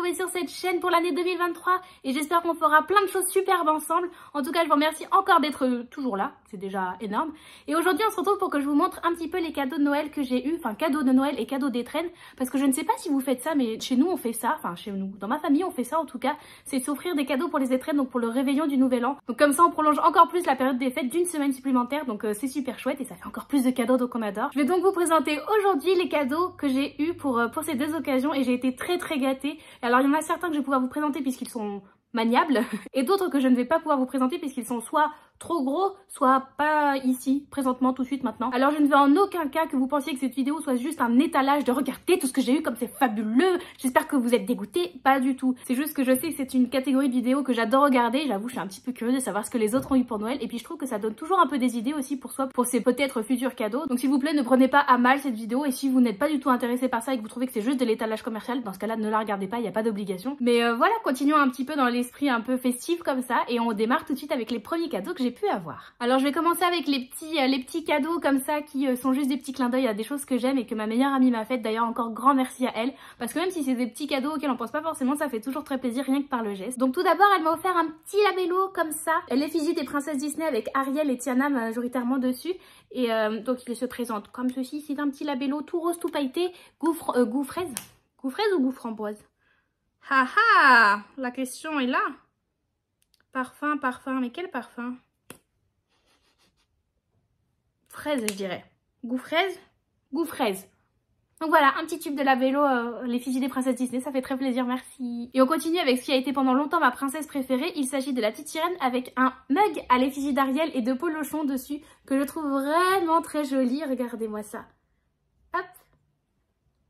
retrouver sur cette chaîne pour l'année 2023 et j'espère qu'on fera plein de choses superbes ensemble. En tout cas, je vous remercie encore d'être toujours là, c'est déjà énorme. Et aujourd'hui, on se retrouve pour que je vous montre un petit peu les cadeaux de Noël que j'ai eu, enfin cadeaux de Noël et cadeaux d'étrennes, parce que je ne sais pas si vous faites ça, mais chez nous on fait ça, enfin chez nous, dans ma famille on fait ça en tout cas, c'est s'offrir des cadeaux pour les étrennes, donc pour le réveillon du nouvel an. Donc comme ça on prolonge encore plus la période des fêtes d'une semaine supplémentaire, donc c'est super chouette et ça fait encore plus de cadeaux, donc on adore. Je vais donc vous présenter aujourd'hui les cadeaux que j'ai eu pour ces deux occasions et j'ai été très gâtée. Alors il y en a certains que je vais pouvoir vous présenter puisqu'ils sont maniables et d'autres que je ne vais pas pouvoir vous présenter puisqu'ils sont soit trop gros, soit pas ici, présentement, tout de suite, maintenant. Alors je ne veux en aucun cas que vous pensiez que cette vidéo soit juste un étalage de regarder tout ce que j'ai eu comme c'est fabuleux, j'espère que vous êtes dégoûtés, pas du tout. C'est juste que je sais que c'est une catégorie de vidéos que j'adore regarder, j'avoue je suis un petit peu curieuse de savoir ce que les autres ont eu pour Noël et puis je trouve que ça donne toujours un peu des idées aussi pour soi, pour ces peut-être futurs cadeaux. Donc s'il vous plaît ne prenez pas à mal cette vidéo et si vous n'êtes pas du tout intéressé par ça et que vous trouvez que c'est juste de l'étalage commercial, dans ce cas là ne la regardez pas, il n'y a pas d'obligation. Mais voilà, continuons un petit peu dans l'esprit un peu festif comme ça et on démarre tout de suite avec les premiers cadeaux que j'ai pu avoir. Alors je vais commencer avec les petits cadeaux comme ça qui sont juste des petits clins d'œil à des choses que j'aime et que ma meilleure amie m'a fait. D'ailleurs encore grand merci à elle parce que même si c'est des petits cadeaux auxquels on pense pas forcément, ça fait toujours très plaisir rien que par le geste. Donc tout d'abord elle m'a offert un petit labello comme ça, l'effigie des princesses Disney avec Ariel et Tiana majoritairement dessus et donc il se présente comme ceci. C'est un petit labello tout rose tout pailleté, goût fraise ou goût framboise? Haha, la question est là. Parfum, mais quel parfum? Fraise, je dirais. Goût fraise? Goût fraise. Donc voilà, un petit tube de labello, l'effigie des princesses Disney, ça fait très plaisir, merci. Et on continue avec ce qui a été pendant longtemps ma princesse préférée. Il s'agit de la petite sirène avec un mug à l'effigie d'Ariel et de Polochon dessus, que je trouve vraiment très joli. Regardez-moi ça. Hop.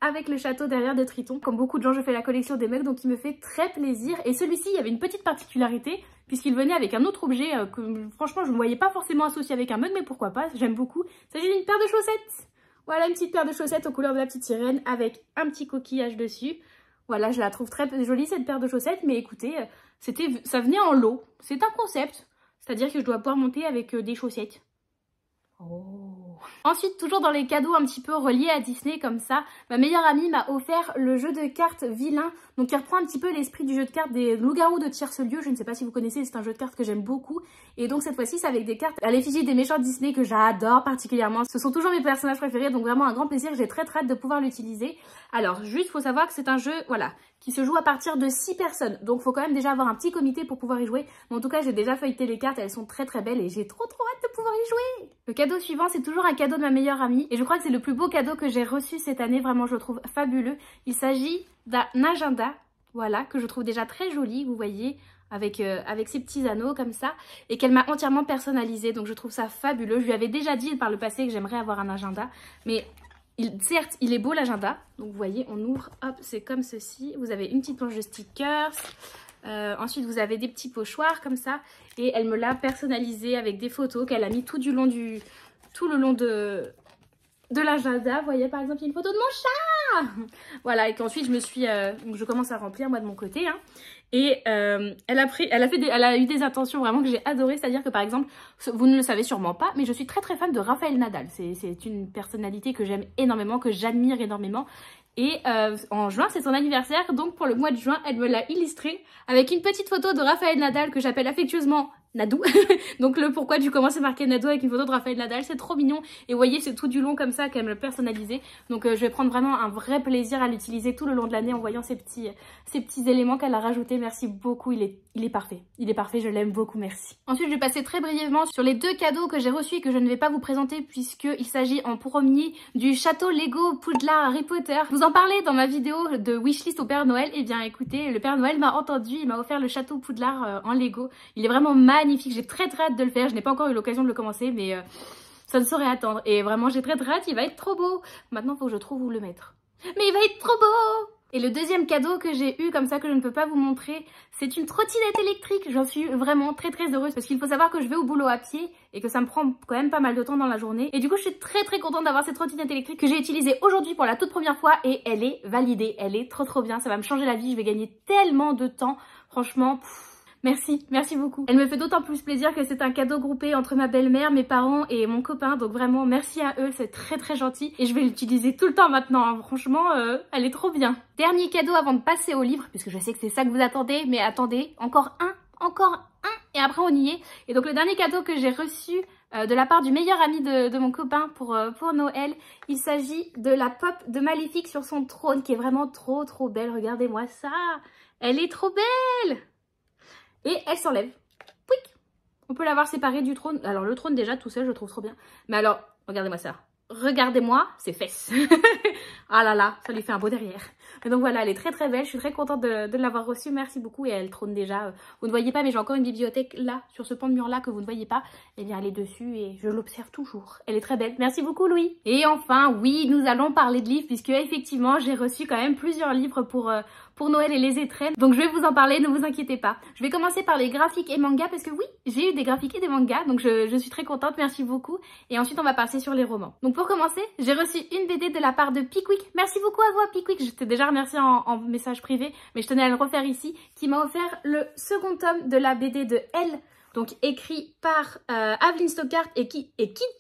Avec le château derrière de Triton. Comme beaucoup de gens, je fais la collection des mugs, donc il me fait très plaisir. Et celui-ci, il y avait une petite particularité, puisqu'il venait avec un autre objet que franchement je ne voyais pas forcément associé avec un mug, mais pourquoi pas, j'aime beaucoup. Il s'agit d'une paire de chaussettes. Voilà, une petite paire de chaussettes aux couleurs de la petite sirène avec un petit coquillage dessus. Voilà, je la trouve très jolie cette paire de chaussettes, mais écoutez, ça venait en lot. C'est un concept, c'est-à-dire que je dois pouvoir monter avec des chaussettes. Oh. Ensuite, toujours dans les cadeaux un petit peu reliés à Disney comme ça, ma meilleure amie m'a offert le jeu de cartes Vilain, donc qui reprend un petit peu l'esprit du jeu de cartes des loups-garous de Tierce-Lieu. Je ne sais pas si vous connaissez, c'est un jeu de cartes que j'aime beaucoup. Et donc cette fois-ci, c'est avec des cartes à l'effigie des méchants Disney que j'adore particulièrement. Ce sont toujours mes personnages préférés, donc vraiment un grand plaisir. J'ai très hâte de pouvoir l'utiliser. Alors, juste faut savoir que c'est un jeu, voilà, qui se joue à partir de 6 personnes. Donc faut quand même déjà avoir un petit comité pour pouvoir y jouer. Mais en tout cas, j'ai déjà feuilleté les cartes, elles sont très belles et j'ai trop hâte de pouvoir y jouer. Le cadeau suivant, c'est toujours un cadeau de ma meilleure amie. Et je crois que c'est le plus beau cadeau que j'ai reçu cette année. Vraiment, je le trouve fabuleux. Il s'agit d'un agenda, voilà, que je trouve déjà très joli, vous voyez, avec ces petits anneaux comme ça. Et qu'elle m'a entièrement personnalisé. Donc je trouve ça fabuleux. Je lui avais déjà dit par le passé que j'aimerais avoir un agenda. Mais certes, il est beau l'agenda. Donc vous voyez, on ouvre, hop, c'est comme ceci. Vous avez une petite planche de stickers. Ensuite, vous avez des petits pochoirs comme ça. Et elle me l'a personnalisé avec des photos qu'elle a mis tout le long de l'agenda. Vous voyez, par exemple, il y a une photo de mon chat. Voilà, et qu'ensuite, je commence à remplir moi de mon côté. Hein. Et elle a eu des intentions vraiment que j'ai adorées. C'est-à-dire que par exemple, vous ne le savez sûrement pas, mais je suis très fan de Raphaël Nadal. C'est une personnalité que j'aime énormément, que j'admire énormément. Et en juin, c'est son anniversaire, donc pour le mois de juin, elle me l'a illustré avec une petite photo de Raphaël Nadal que j'appelle affectueusement Nadou. Donc le pourquoi du comment c'est marqué Nadou avec une photo de Raphaël Nadal, c'est trop mignon. Et vous voyez, c'est tout du long comme ça qu'elle me le personnalisé. Donc je vais prendre vraiment un vrai plaisir à l'utiliser tout le long de l'année en voyant ces petits éléments qu'elle a rajoutés. Merci beaucoup, il est parfait. Il est parfait, je l'aime beaucoup, merci. Ensuite, je vais passer très brièvement sur les deux cadeaux que j'ai reçus et que je ne vais pas vous présenter puisqu'il s'agit en premier du château Lego Poudlard Harry Potter. Je vous en parlais dans ma vidéo de wishlist au Père Noël. Et bien écoutez, le Père Noël m'a entendu, il m'a offert le château Poudlard en Lego. Il est vraiment magnifique, j'ai très hâte de le faire. Je n'ai pas encore eu l'occasion de le commencer, mais ça ne saurait attendre. Et vraiment, j'ai très hâte, il va être trop beau. Maintenant, il faut que je trouve où le mettre. Mais il va être trop beau! Et le deuxième cadeau que j'ai eu comme ça que je ne peux pas vous montrer, c'est une trottinette électrique. J'en suis vraiment très heureuse parce qu'il faut savoir que je vais au boulot à pied et que ça me prend quand même pas mal de temps dans la journée. Et du coup, je suis très contente d'avoir cette trottinette électrique que j'ai utilisée aujourd'hui pour la toute première fois et elle est validée. Elle est trop bien, ça va me changer la vie, je vais gagner tellement de temps. Franchement, Merci, merci beaucoup. Elle me fait d'autant plus plaisir que c'est un cadeau groupé entre ma belle-mère, mes parents et mon copain. Donc vraiment, merci à eux, c'est très très gentil. Et je vais l'utiliser tout le temps maintenant, hein. Franchement, elle est trop bien. Dernier cadeau avant de passer au livre, puisque je sais que c'est ça que vous attendez. Mais attendez, encore un, et après on y est. Et donc le dernier cadeau que j'ai reçu de la part du meilleur ami de mon copain pour Noël, il s'agit de la pop de Maléfique sur son trône, qui est vraiment trop trop belle. Regardez-moi ça, elle est trop belle. Et elle s'enlève. Pouic. On peut l'avoir séparée du trône. Alors le trône déjà tout seul je trouve trop bien. Mais alors, regardez-moi ça. Regardez-moi ses fesses. Ah là là, ça lui fait un beau derrière. Mais donc voilà, elle est très très belle. Je suis très contente de l'avoir reçue. Merci beaucoup. Et elle trône déjà. Vous ne voyez pas, mais j'ai encore une bibliothèque là, sur ce pan de mur là que vous ne voyez pas. Eh bien, elle est dessus et je l'observe toujours. Elle est très belle. Merci beaucoup, Louis. Et enfin, oui, nous allons parler de livres puisque effectivement, j'ai reçu quand même plusieurs livres pour Noël et les étrennes. Donc je vais vous en parler, ne vous inquiétez pas. Je vais commencer par les graphiques et mangas parce que oui, j'ai eu des graphiques et des mangas. Donc je suis très contente. Merci beaucoup. Et ensuite, on va passer sur les romans. Donc pour commencer, j'ai reçu une BD de la part de Pickwick. Merci beaucoup à vous, Pickwick. Je t'ai déjà remercié en message privé, mais je tenais à le refaire ici, qui m'a offert le second tome de la BD de Elle, donc écrit par Aveline Stockart et Kit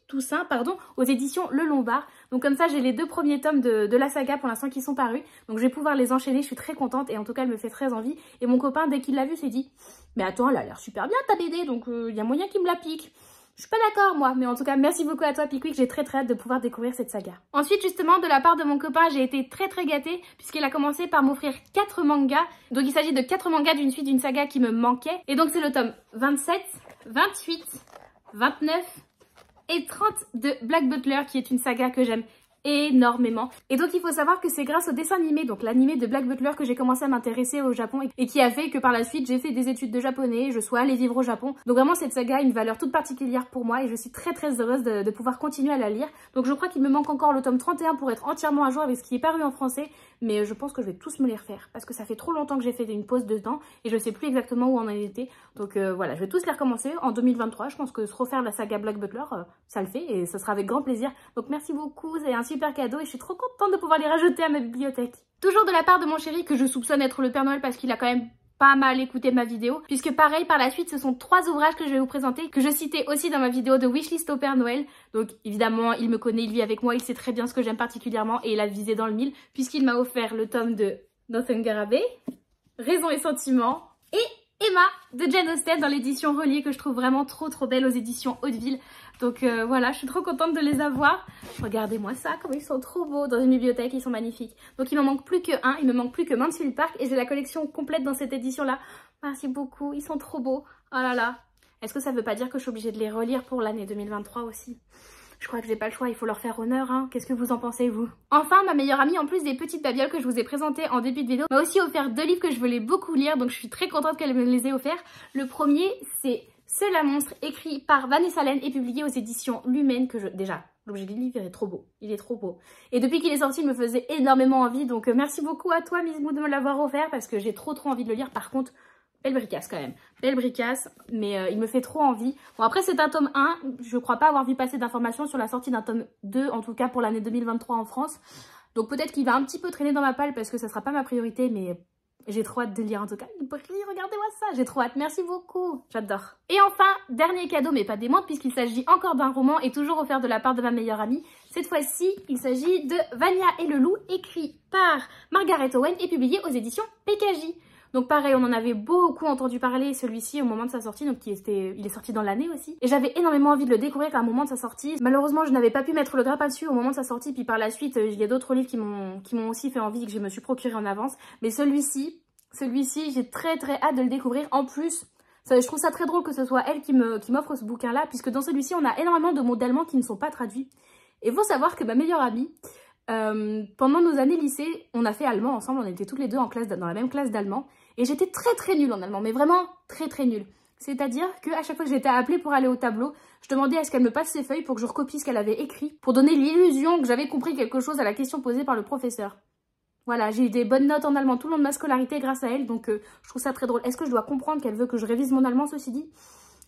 Toussaint, pardon, aux éditions Le Lombard. Donc comme ça, j'ai les deux premiers tomes de la saga pour l'instant qui sont parus. Donc je vais pouvoir les enchaîner, je suis très contente et en tout cas, elle me fait très envie. Et mon copain, dès qu'il l'a vu, s'est dit « Mais attends, elle a l'air super bien ta BD, donc il y a moyen qu'il me la pique ». Je suis pas d'accord moi, mais en tout cas merci beaucoup à toi Pickwick, j'ai très hâte de pouvoir découvrir cette saga. Ensuite justement de la part de mon copain, j'ai été très gâtée puisqu'il a commencé par m'offrir 4 mangas. Donc il s'agit de 4 mangas d'une suite d'une saga qui me manquait. Et donc c'est le tome 27, 28, 29 et 30 de Black Butler qui est une saga que j'aime énormément. Et donc il faut savoir que c'est grâce au dessin animé, donc l'animé de Black Butler, que j'ai commencé à m'intéresser au Japon et qui a fait que par la suite j'ai fait des études de japonais, je sois allée vivre au Japon. Donc vraiment cette saga a une valeur toute particulière pour moi et je suis très heureuse de pouvoir continuer à la lire. Donc je crois qu'il me manque encore le tome 31 pour être entièrement à jour avec ce qui est paru en français, mais je pense que je vais tous me les refaire parce que ça fait trop longtemps que j'ai fait une pause dedans et je sais plus exactement où on en était. Donc voilà, je vais tous les recommencer en 2023. Je pense que se refaire la saga Black Butler, ça le fait et ce sera avec grand plaisir. Donc merci beaucoup, c'est un super cadeau et je suis trop contente de pouvoir les rajouter à ma bibliothèque. Toujours de la part de mon chéri que je soupçonne être le Père Noël parce qu'il a quand même pas mal écouté ma vidéo, puisque pareil par la suite ce sont 3 ouvrages que je vais vous présenter, que je citais aussi dans ma vidéo de wishlist au Père Noël. Donc évidemment il me connaît, il vit avec moi, il sait très bien ce que j'aime particulièrement et il a visé dans le mille puisqu'il m'a offert le tome de Northanger Abbey, Raison et Sentiment et Emma de Jane Austen dans l'édition reliée que je trouve vraiment trop belle aux éditions Hauteville. Donc voilà, je suis trop contente de les avoir. Regardez-moi ça, comme ils sont trop beaux dans une bibliothèque, ils sont magnifiques. Donc il m'en manque plus que un, il me manque plus que Mansfield Park et j'ai la collection complète dans cette édition-là. Merci beaucoup, ils sont trop beaux. Oh là là. Est-ce que ça veut pas dire que je suis obligée de les relire pour l'année 2023 aussi? Je crois que j'ai pas le choix, il faut leur faire honneur, hein. Qu'est-ce que vous en pensez, vous? Enfin, ma meilleure amie, en plus des petites babioles que je vous ai présentées en début de vidéo, m'a aussi offert 2 livres que je voulais beaucoup lire, donc je suis très contente qu'elle me les ait offerts. Le premier, c'est Seul la monstre, écrit par Vanessa Len et publié aux éditions Lumen, que déjà, l'objet du livre est trop beau, il est trop beau. Et depuis qu'il est sorti, il me faisait énormément envie, donc merci beaucoup à toi, Miss Mou, de me l'avoir offert, parce que j'ai trop envie de le lire. Par contre, belle bricasse quand même, belle bricasse, mais il me fait trop envie. Bon après c'est un tome 1, je crois pas avoir vu passer d'informations sur la sortie d'un tome 2, en tout cas pour l'année 2023 en France. Donc peut-être qu'il va un petit peu traîner dans ma palle parce que ça sera pas ma priorité, mais j'ai trop hâte de lire en tout cas. Il brille, regardez-moi ça, j'ai trop hâte, merci beaucoup, j'adore. Et enfin, dernier cadeau, mais pas des moindres, puisqu'il s'agit encore d'un roman et toujours offert de la part de ma meilleure amie. Cette fois-ci, il s'agit de Vania et le loup, écrit par Margaret Owen et publié aux éditions PKJ. Donc pareil, on en avait beaucoup entendu parler, celui-ci au moment de sa sortie, donc il est sorti dans l'année aussi. Et j'avais énormément envie de le découvrir à un moment de sa sortie. Malheureusement, je n'avais pas pu mettre le grappin dessus au moment de sa sortie, puis par la suite, il y a d'autres livres qui m'ont aussi fait envie et que je me suis procuré en avance. Mais celui-ci, j'ai très hâte de le découvrir. En plus, je trouve ça très drôle que ce soit elle qui m'offre ce bouquin-là, puisque dans celui-ci, on a énormément de mots d'allemand qui ne sont pas traduits. Et il faut savoir que ma meilleure amie, pendant nos années lycée, on a fait allemand ensemble, on était toutes les deux dans la même classe d'allemand. Et j'étais très nulle en allemand, mais vraiment très nulle. C'est-à-dire qu'à chaque fois que j'étais appelée pour aller au tableau, je demandais à ce qu'elle me passe ses feuilles pour que je recopie ce qu'elle avait écrit, pour donner l'illusion que j'avais compris quelque chose à la question posée par le professeur. Voilà, j'ai eu des bonnes notes en allemand tout le long de ma scolarité grâce à elle, donc je trouve ça très drôle. Est-ce que je dois comprendre qu'elle veut que je révise mon allemand, ceci dit?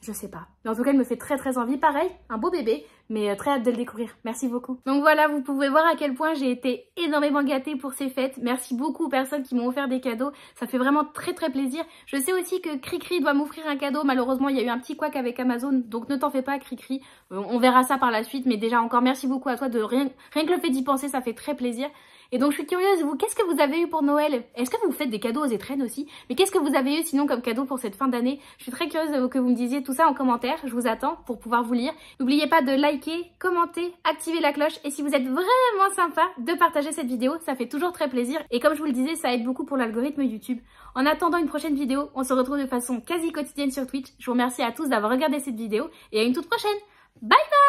Je sais pas. Mais en tout cas, elle me fait très envie. Pareil, un beau bébé, mais très hâte de le découvrir. Merci beaucoup. Donc voilà, vous pouvez voir à quel point j'ai été énormément gâtée pour ces fêtes. Merci beaucoup aux personnes qui m'ont offert des cadeaux. Ça fait vraiment très plaisir. Je sais aussi que Cricri doit m'offrir un cadeau. Malheureusement, il y a eu un petit couac avec Amazon, donc ne t'en fais pas Cricri. On verra ça par la suite, mais déjà encore merci beaucoup à toi de rien que le fait d'y penser, ça fait très plaisir. Et donc je suis curieuse, vous, qu'est-ce que vous avez eu pour Noël? Est-ce que vous faites des cadeaux aux étrennes aussi? Mais qu'est-ce que vous avez eu sinon comme cadeau pour cette fin d'année? Je suis très curieuse que vous me disiez tout ça en commentaire, je vous attends pour pouvoir vous lire. N'oubliez pas de liker, commenter, activer la cloche et si vous êtes vraiment sympa, de partager cette vidéo, ça fait toujours très plaisir. Et comme je vous le disais, ça aide beaucoup pour l'algorithme YouTube. En attendant une prochaine vidéo, on se retrouve de façon quasi quotidienne sur Twitch. Je vous remercie à tous d'avoir regardé cette vidéo et à une toute prochaine. Bye bye!